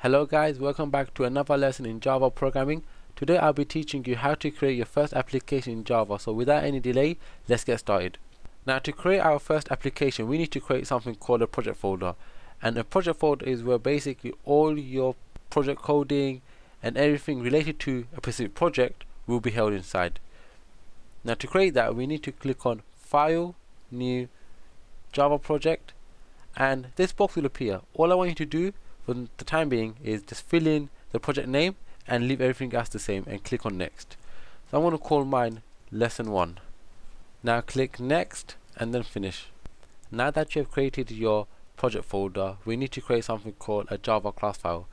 Hello guys, welcome back to another lesson in Java programming. Today I'll be teaching you how to create your first application in Java. So without any delay, let's get started. Now to create our first application, we need to create something called a project folder. And a project folder is where basically all your project coding and everything related to a specific project will be held inside. Now to create that, we need to click on File, New, Java Project, and this box will appear. All I want you to do for the time being is just fill in the project name and leave everything else the same and click on next. So I'm going to call mine lesson 1. Now click next and then finish. Now that you have created your project folder, we need to create something called a Java class file.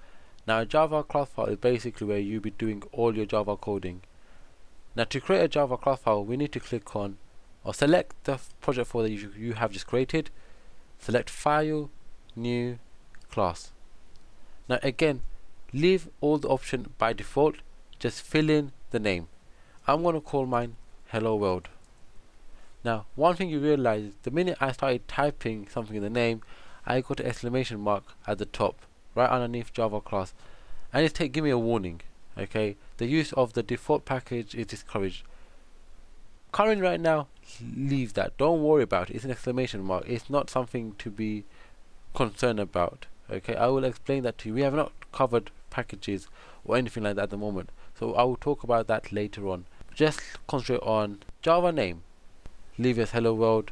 Now a Java class file is basically where you'll be doing all your Java coding. Now to create a Java class file, we need to click on or select the project folder you have just created, select File, New, Class. Now again, leave all the options by default, just fill in the name. I'm going to call mine Hello World. Now one thing you realize is the minute I started typing something in the name, I got an exclamation mark at the top, right underneath Java class, and it's give me a warning. Okay, the use of the default package is discouraged. Currently right now, leave that, don't worry about it. It's an exclamation mark, it's not something to be concerned about. Okay, I will explain that to you. We have not covered packages or anything like that at the moment, so I will talk about that later on. Just concentrate on Java name, leave as Hello World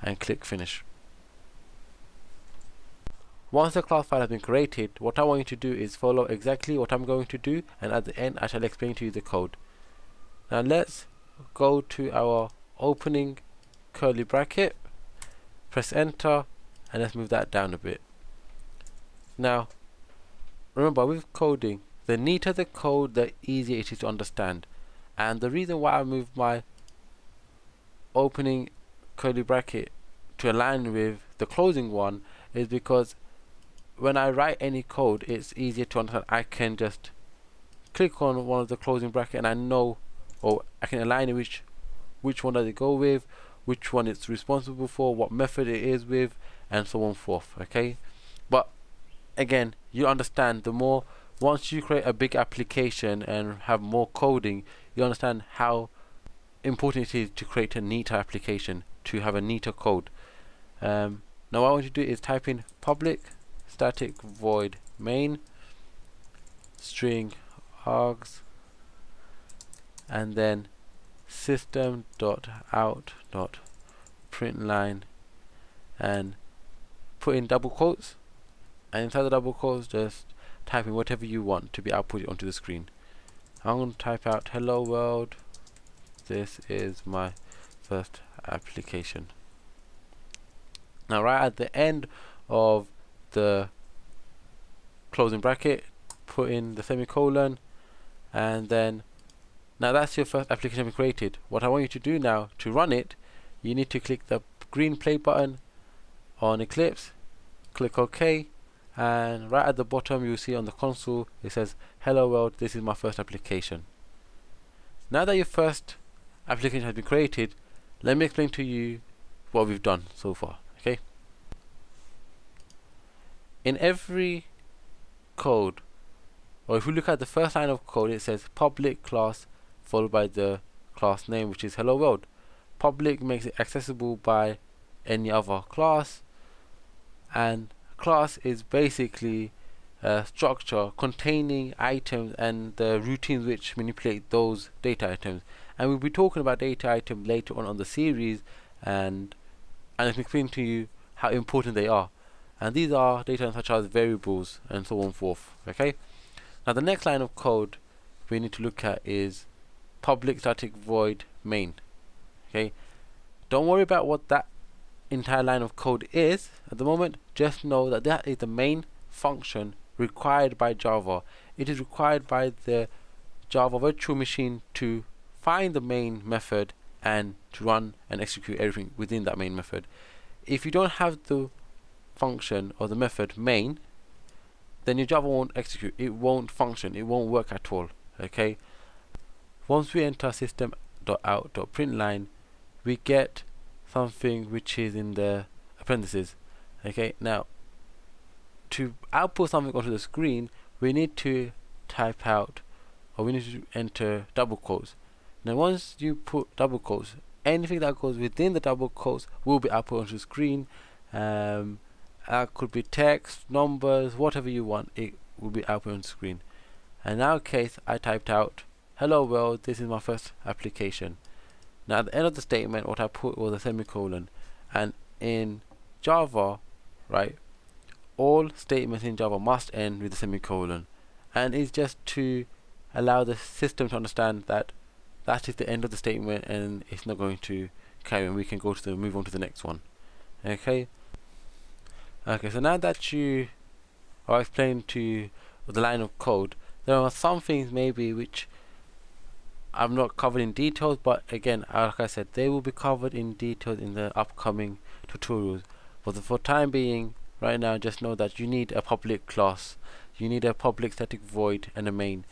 and click finish. Once the class file has been created, what I want you to do is follow exactly what I'm going to do, and at the end I shall explain to you the code. Now let's go to our opening curly bracket, press enter, and let's move that down a bit. Now remember, with coding, the neater the code, the easier it is to understand. And the reason why I moved my opening curly bracket to align with the closing one is because when I write any code, it's easier to understand. I can just click on one of the closing bracket and I know, or I can align it which one does it go with, which one it's responsible for, what method it is with, and so on forth. Okay, but again, you understand the more, once you create a big application and have more coding, you understand how important it is to create a neater application, to have a neater code. Now what I want you to do is type in public static void main string args and then system.out.println and put in double quotes, and inside the double quotes just type in whatever you want to be outputted onto the screen. I'm going to type out hello world, this is my first application. Now right at the end of the closing bracket, put in the semicolon, and then now that's your first application created. What I want you to do now to run it, you need to click the green play button on Eclipse, click OK, and right at the bottom you'll see on the console it says hello world, this is my first application. Now that your first application has been created, let me explain to you what we've done so far. Okay, in every code, or if we look at the first line of code, it says public class followed by the class name, which is hello world. Public makes it accessible by any other class, and class is basically a structure containing items and the routines which manipulate those data items. And we'll be talking about data items later on the series, and explain to you how important they are. And these are data such as variables and so on forth. Okay, now the next line of code we need to look at is public static void main. Okay, don't worry about what that entire line of code is at the moment, just know that that is the main function required by Java. It is required by the Java virtual machine to find the main method and to run and execute everything within that main method. If you don't have the function or the method main, then your Java won't execute, it won't function, it won't work at all. Okay, once we enter system.out.println, we get something which is in the appendices. Okay, now to output something onto the screen, we need to type out, or we need to enter double quotes. Now once you put double quotes, anything that goes within the double quotes will be output onto the screen. That could be text, numbers, whatever you want, it will be output on the screen. And in our case, I typed out, hello world, this is my first application. Now at the end of the statement, what I put was a semicolon. And in Java, right, all statements in Java must end with a semicolon. And it's just to allow the system to understand that that is the end of the statement and it's not going to carry on. We can move on to the next one. Okay, so now that you are explained to the line of code, there are some things maybe which I've not covered in details, but again, like I said, they will be covered in detail in the upcoming tutorials. But for time being, right now, just know that you need a public class, you need a public static void and a main,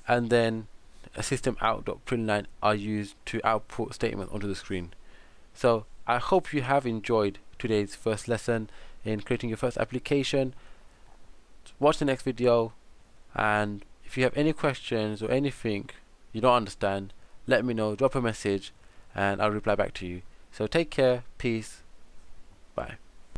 and then a system out.println are used to output statements onto the screen. So I hope you have enjoyed today's first lesson in creating your first application. Watch the next video, and if you have any questions or anything you don't understand, let me know, drop a message and I'll reply back to you. So take care, peace, bye.